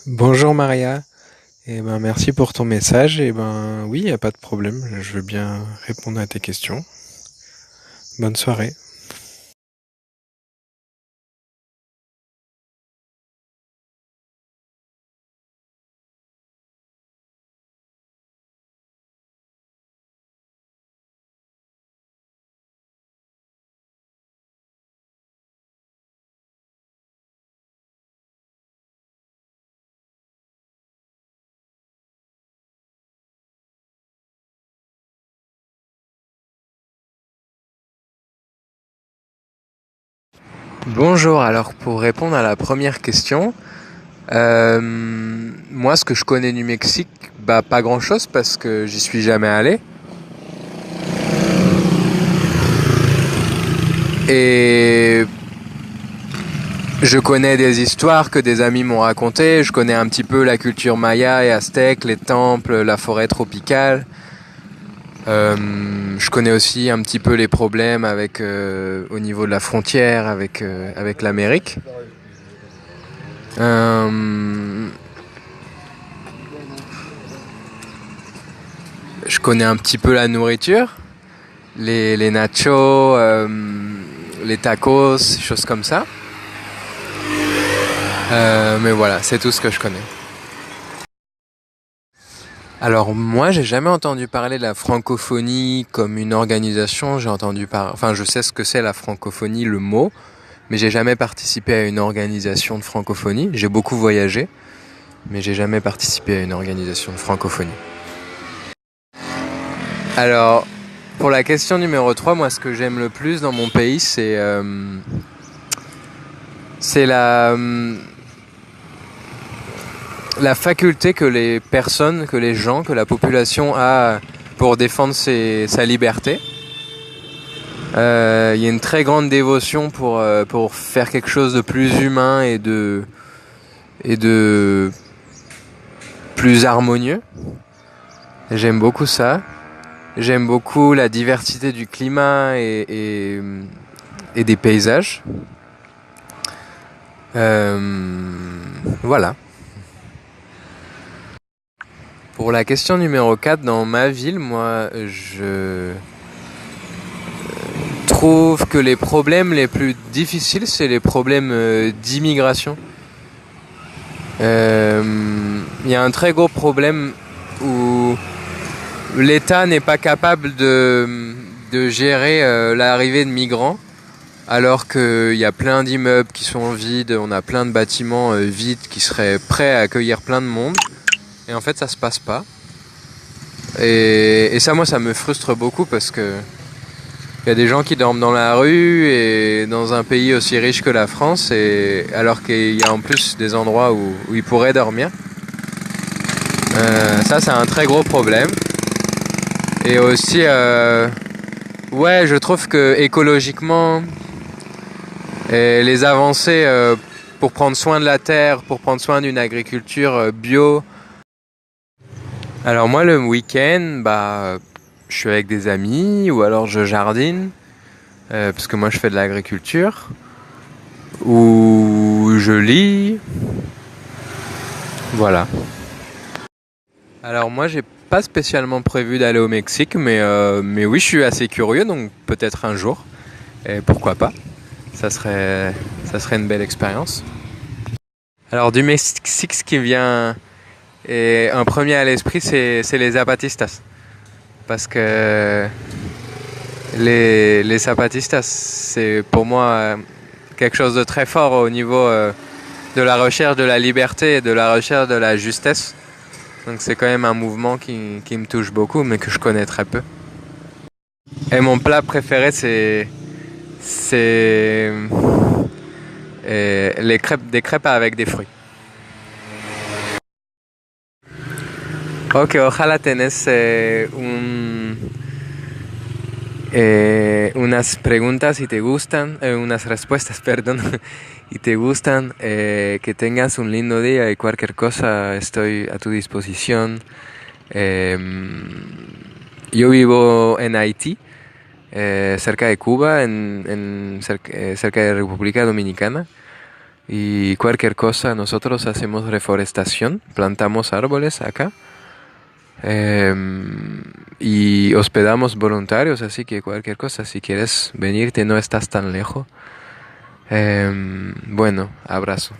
Bonjour Maria, merci pour ton message. Oui, il n'y a pas de problème, je veux bien répondre à tes questions. Bonne soirée. Bonjour, alors pour répondre à la première question, moi ce que je connais du Mexique, bah pas grand chose parce que j'y suis jamais allé. Et je connais des histoires que des amis m'ont racontées, je connais un petit peu la culture maya et aztèque, les temples, la forêt tropicale. Je connais aussi un petit peu les problèmes avec au niveau de la frontière avec l'Amérique. Euh, je connais un petit peu la nourriture, les nachos, les tacos, choses comme ça. Mais voilà, c'est tout ce que je connais. Alors moi, j'ai jamais entendu parler de la francophonie comme une organisation. Enfin, je sais ce que c'est la francophonie, le mot, mais j'ai jamais participé à une organisation de francophonie. J'ai beaucoup voyagé, mais j'ai jamais participé à une organisation de francophonie. Alors, pour la question numéro 3, moi, ce que j'aime le plus dans mon pays, c'est la faculté que les personnes, que les gens, que la population a pour défendre sa liberté. Il y a une très grande dévotion pour faire quelque chose de plus humain et de plus harmonieux. J'aime beaucoup ça. J'aime beaucoup la diversité du climat et des paysages. Voilà. Pour la question numéro 4, dans ma ville, moi, je trouve que les problèmes les plus difficiles, c'est les problèmes d'immigration. Il y a un très gros problème où l'État n'est pas capable de gérer l'arrivée de migrants, alors qu'il y a plein d'immeubles qui sont vides, on a plein de bâtiments vides qui seraient prêts à accueillir plein de monde. Et en fait, ça se passe pas. Et ça, moi, ça me frustre beaucoup parce que il y a des gens qui dorment dans la rue et dans un pays aussi riche que la France, et alors qu'il y a en plus des endroits où ils pourraient dormir. Ça, c'est un très gros problème. Et aussi, ouais, je trouve que écologiquement, et les avancées pour prendre soin de la terre, pour prendre soin d'une agriculture bio. Alors moi, le week-end, bah, je suis avec des amis ou alors je jardine, parce que moi je fais de l'agriculture, ou je lis, voilà. Alors moi, j'ai pas spécialement prévu d'aller au Mexique, mais oui, je suis assez curieux, donc peut-être un jour, et pourquoi pas. Ça serait, ça serait une belle expérience. Alors du Mexique, ce qui vient et un premier à l'esprit, c'est les zapatistas. Parce que les zapatistas, c'est pour moi quelque chose de très fort au niveau de la recherche de la liberté et de la recherche de la justesse. Donc c'est quand même un mouvement qui me touche beaucoup, mais que je connais très peu. Et mon plat préféré, c'est des crêpes avec des fruits. Ok, ojalá tenés unas preguntas y te gustan, unas respuestas, perdón, y te gustan, que tengas un lindo día y cualquier cosa estoy a tu disposición. Eh, yo vivo en Haití, cerca de Cuba, cerca de República Dominicana. Y cualquier cosa, nosotros hacemos reforestación, plantamos árboles acá. Y hospedamos voluntarios, así que cualquier cosa, si quieres venirte, no estás tan lejos. Bueno, abrazo.